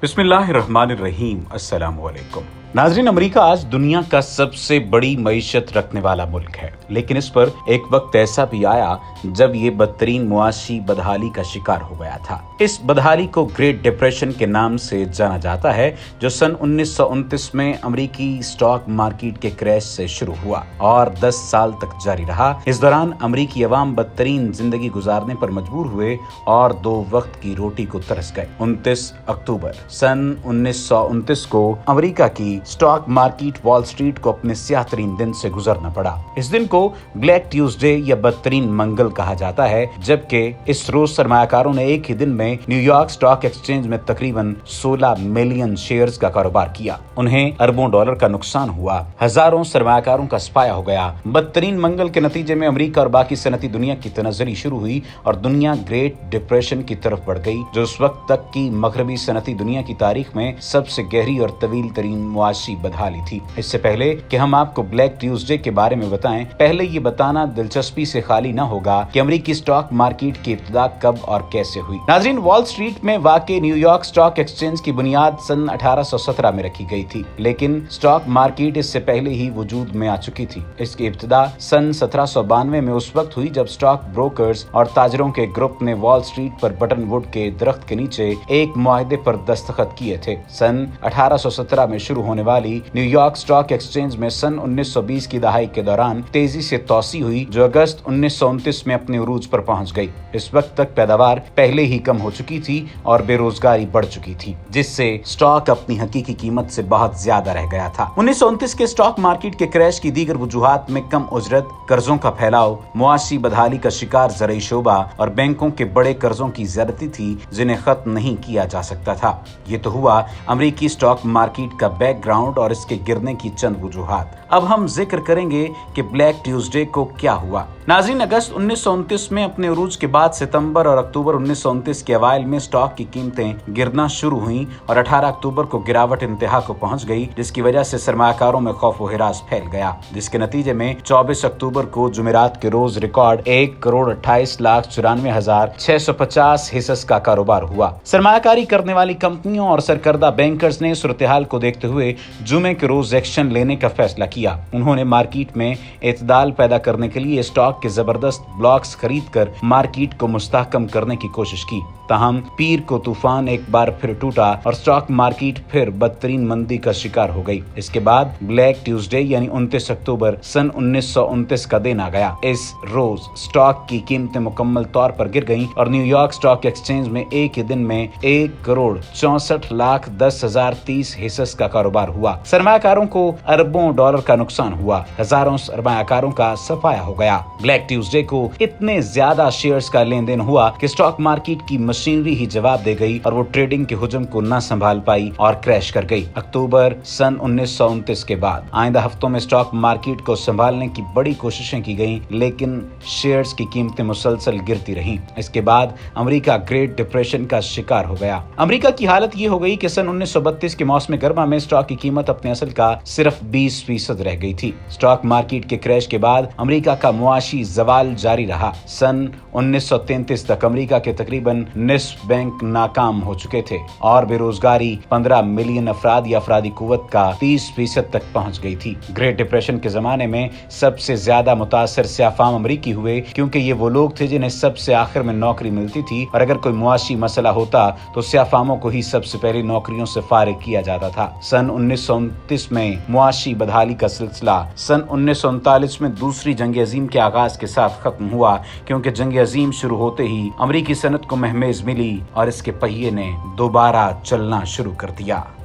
बिस्मिल्लाहिर्रहमानिर्रहीम। अस्सलाम वालेकुम। नाजरीन, अमेरिका आज दुनिया का सबसे बड़ी मईशत रखने वाला मुल्क है, लेकिन इस पर एक वक्त ऐसा भी आया जब ये बदतरीन मुआशी बदहाली का शिकार हो गया था। इस बदहाली को ग्रेट डिप्रेशन के नाम से जाना जाता है, जो सन 1929 में अमेरिकी स्टॉक मार्केट के क्रैश से शुरू हुआ और 10 साल तक जारी रहा। इस दौरान अमेरिकी अवाम बदतरीन जिंदगी गुजारने पर मजबूर हुए और 2 वक्त की रोटी को तरस गए। 29 अक्टूबर सन 1929 को अमेरिका की स्टॉक मार्केट वॉल स्ट्रीट को अपने स्याह तरीन दिन से गुजरना पड़ा। इस दिन को ब्लैक ट्यूसडे या बदतरीन मंगल कहा जाता है, जबकि इस रोज सरमायाकारों ने एक ही दिन में न्यूयॉर्क स्टॉक एक्सचेंज में तकरीबन 16 मिलियन शेयर्स का कारोबार किया। उन्हें अरबों डॉलर का नुकसान हुआ, हजारों सरमायाकारों का सफाया हो गया। बदतरीन मंगल के नतीजे में अमेरिका और बाकी सनती दुनिया की तनाज़री शुरू हुई और दुनिया ग्रेट डिप्रेशन की तरफ बढ़ गई, जो उस वक्त तक की मगरबी सनती दुनिया की तारीख में सबसे गहरी और तवील तरीन मुआशी बदहाली थी। इससे पहले कि हम आपको ब्लैक ट्यूसडे के बारे में बताएं, पहले ये बताना दिलचस्पी से खाली न होगा कि अमेरिकी स्टॉक मार्केट की इब्तिदा कब और कैसे हुई। नाज़रीन, वॉल स्ट्रीट में वाक़ न्यूयॉर्क स्टॉक एक्सचेंज की बुनियाद सन 1817 में रखी गई थी, लेकिन स्टॉक मार्केट इससे पहले ही वजूद में आ चुकी थी। इसकी इब्तिदा सन 1792 में उस वक्त हुई जब स्टॉक ब्रोकर्स और ताजरों के ग्रुप ने वॉल स्ट्रीट पर बटन वुड के दरख्त के नीचे एक मुआहदे पर दस्तखत किए थे। सन 1817 में शुरू होने वाली न्यूयॉर्क स्टॉक एक्सचेंज में सन 1920 की दहाई के दौरान तेजी से तोसी हुई, जो अगस्त 1929 में अपने उरूज पर पहुंच गई। इस वक्त तक पैदावार पहले ही कम हो चुकी थी और बेरोजगारी बढ़ चुकी थी, जिससे स्टॉक अपनी हकीकी कीमत से बहुत ज्यादा रह गया था। 1929 के स्टॉक मार्केट के क्रैश की दीगर वजूहात में कम उजरत, कर्जों का फैलाव, मुआशी बदहाली का शिकार ज़रई शोबा और बैंकों के बड़े कर्जों की ज्यादती थी, जिन्हें खत्म नहीं किया जा सकता था। ये तो हुआ अमेरिकी स्टॉक मार्केट का बैकग्राउंड और इसके गिरने की चंद वजूहात। अब हम जिक्र करेंगे कि ब्लैक ट्यूसडे को क्या हुआ। नाज़रीन, अगस्त 1929 में अपने उरूज के बाद सितंबर और अक्टूबर 1929 के अवाइल में स्टॉक की कीमतें गिरना शुरू हुईं और 18 अक्टूबर को गिरावट इंतहा को पहुंच गई, जिसकी वजह से सरमायाकारों में खौफ व हिरास फैल गया, जिसके नतीजे में 24 अक्टूबर को जुमेरात के रोज रिकॉर्ड 1,28,94,650 हिस्स का कारोबार हुआ। सरमायाकारी करने वाली कंपनियों और सरकर्दा बैंकर्स ने सूरत हाल को देखते हुए जुमे के रोज एक्शन लेने का फैसला किया। उन्होंने मार्केट में एतदाल पैदा करने के लिए स्टॉक के जबरदस्त ब्लॉक्स खरीदकर मार्केट को मुस्तहकम करने की कोशिश की। ताहम पीर को तूफान एक बार फिर टूटा और स्टॉक मार्केट फिर बदतरीन मंदी का शिकार हो गई। इसके बाद ब्लैक ट्यूसडे यानी 29 अक्टूबर सन 1929 का दिन आ गया। इस रोज स्टॉक की कीमतें मुकम्मल तौर पर गिर गईं और न्यूयॉर्क स्टॉक एक्सचेंज में एक ही दिन में 1,64,10,030 हिस्स का कारोबार हुआ। सरमायाकारों को अरबों डॉलर का नुकसान हुआ, हजारों सरमायाकारों का सफाया हो गया। ब्लैक ट्यूसडे को इतने ज्यादा शेयर्स का लेन देन हुआ कि स्टॉक मार्केट की मशीनरी ही जवाब दे गई और वो ट्रेडिंग के हुजम को न संभाल पाई और क्रैश कर गई। अक्टूबर सन 1929 के बाद आइंदा हफ्तों में स्टॉक मार्केट को संभालने की बड़ी कोशिशें की गईं, लेकिन शेयर्स की कीमतें मुसलसल गिरती रहीं। इसके बाद अमेरिका ग्रेट डिप्रेशन का शिकार हो गया। अमेरिका की हालत ये हो गई कि सन 1932 के मौसम गर्मा में स्टॉक की कीमत अपने असल का सिर्फ 20% रह गई थी। स्टॉक मार्केट के क्रैश के बाद अमेरिका का मुआशी जवाल जारी रहा। सन 1933 तक अमेरिका के तकरीबन निस्फ बैंक नाकाम हो चुके थे और बेरोजगारी 15 मिलियन अफराद या अफरादी कुव्वत का 30% तक पहुंच गई थी। ग्रेट डिप्रेशन के जमाने में सबसे ज्यादा मुतासर स्याफाम अमरीकी हुए, क्योंकि ये वो लोग थे जिन्हें सबसे आखिर में नौकरी मिलती थी और अगर कोई मुआशी मसला होता तो स्याफामों को ही सबसे पहले नौकरियों से फारिग किया जाता था। सन 1929 में मुआशी बदहाली का सिलसिला सन 1939 में दूसरी जंग अजीम के आगाज के साथ खत्म हुआ, क्योंकि जंग अजीम शुरू होते ही अमरीकी सनत को महमेज मिली और इसके पहिए ने दोबारा चलना शुरू कर दिया।